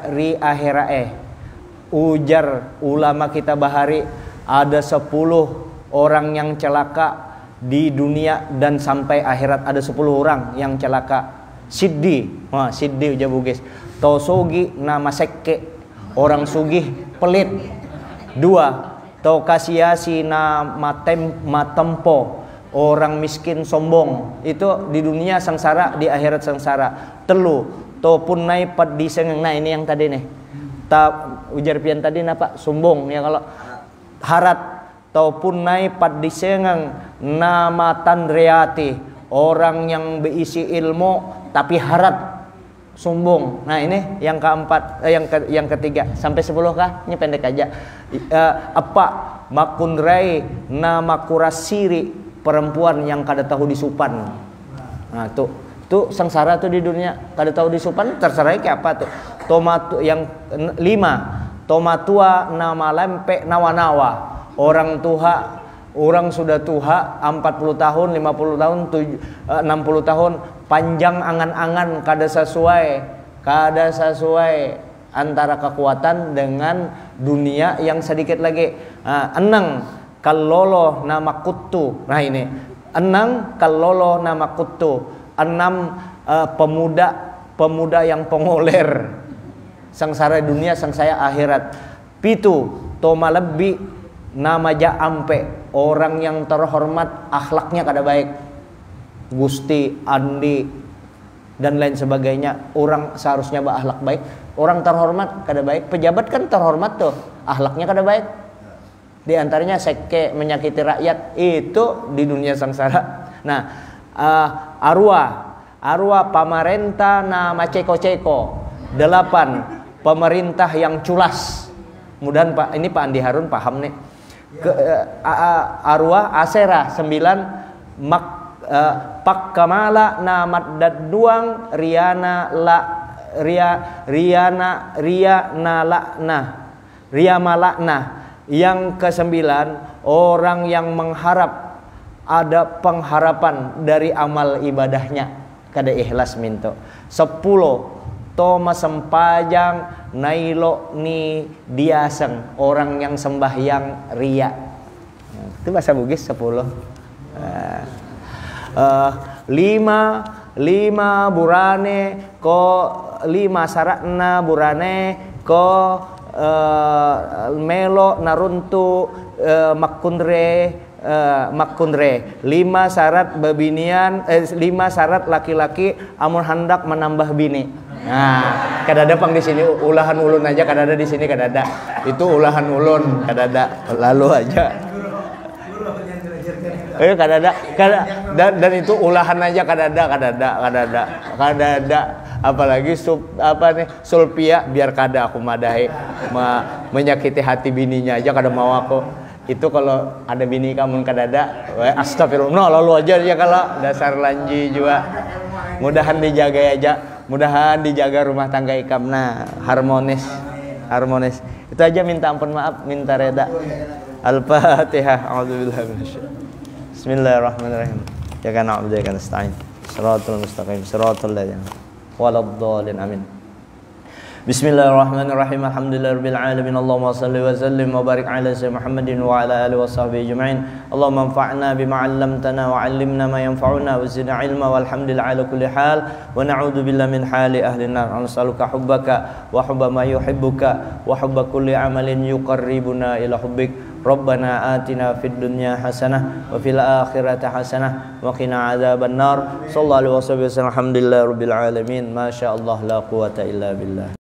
ri akhirae. Ujar ulama kita bahari, ada 10 orang yang celaka di dunia dan sampai akhirat, ada 10 orang yang celaka. Siddi ujar Bugis. Tosogi nama sekke, orang sugih pelit. 2 to kasiasi nama tempo, orang miskin sombong. Itu di dunia sengsara, di akhirat sengsara. 3 to punai pad disengeng. Nah ini yang tadi nih, ujar pian tadi napa sombong ya, kalau harat to punai pad disengeng nama tandreati, orang yang berisi ilmu tapi harat sombong. Nah ini yang keempat, yang ketiga. Sampai 10 kah? Ini pendek aja. Apa makunrai nama kurasiri, perempuan yang kada tahu disupan. Nah tuh sengsara tuh di dunia, kada tahu disupan, terserah kayak apa tuh. Tomatu yang 5, tomatua nama lempe nawa-nawa, orang sudah tua 40 tahun, 50 tahun, 60 tahun, panjang angan-angan kada sesuai antara kekuatan dengan dunia yang sedikit lagi. Enang kalolo nama kutu. Nah ini enang kalolo nama kutu. 6 pemuda yang pengoler, sengsara dunia, sengsara akhirat. 7 toma lebih nama jaampe, orang yang terhormat akhlaknya kada baik, Gusti, Andi dan lain sebagainya. Orang seharusnya berakhlak baik, orang terhormat kada baik. Pejabat kan terhormat tuh, akhlaknya kada baik. Di antaranya seke, menyakiti rakyat, itu di dunia sengsara. Nah, arwah pamarentah nama ceko-ceko. 8 pemerintah yang culas. Mudahan Pak Andi Harun paham nih. Arwah asera. 9 pak kamala namat daduang riana malakna. Yang ke-9 orang yang mengharap, ada pengharapan dari amal ibadahnya, kada ikhlas minto. 10 toma sempajang nailo ni diaseng, orang yang sembahyang ria. Itu bahasa Bugis 10. 5 burane ko 5 sarakna burane ko melo naruntu makunre makunre 5 syarat babinian 5 syarat laki-laki amun hendak menambah bini. Nah, kadada pang di sini ulahan ulun aja, kadada di sini kadada. Itu ulahan ulun kadada. Lalu aja. Kadada dan itu ulahan aja kadada. Apalagi sulpia biar kada aku madahi menyakiti hati bininya aja kada mau aku. Itu kalau ada bini kamu kadada, astagfirullah. No, lalu aja kalau dasar lanji juga. Mudahan dijaga aja. Mudahan dijaga rumah tangga ikamna harmonis. Itu aja, minta ampun maaf, minta reda. Al-Fatihah. A'udzubillahi minasyaitonir. Bismillahirrahmanirrahim. Ya kana na'budu wa iyyaka nasta'in. Shiratal mustaqim. Shiratal ladzina waladdallin. Amin. Bismillahirrahmanirrahim. Alhamdulillahirabbil alamin. Allahumma shalli wa sallim wa barik ala sayyidina Muhammadin wa ala alihi washabbihi ajma'in. Allahumma anfa'na bima 'allamtana wa 'allimna ma yanfa'una wa zidna 'ilma walhamdulillahi ala kulli hal wa na'udzu billahi min hali ahli nar. Nas'aluka hubbaka wa hubba ma yuhibbuka wa hubba kulli 'amalin yuqarribuna ila hubbik. Rabbana atina fid dunya hasanah wa fil akhirati hasanah wa qina adzabannar. Sallallahu alaihi wasallam. Alhamdulillahirabbil alamin. Masyaallah la quwata illa billah.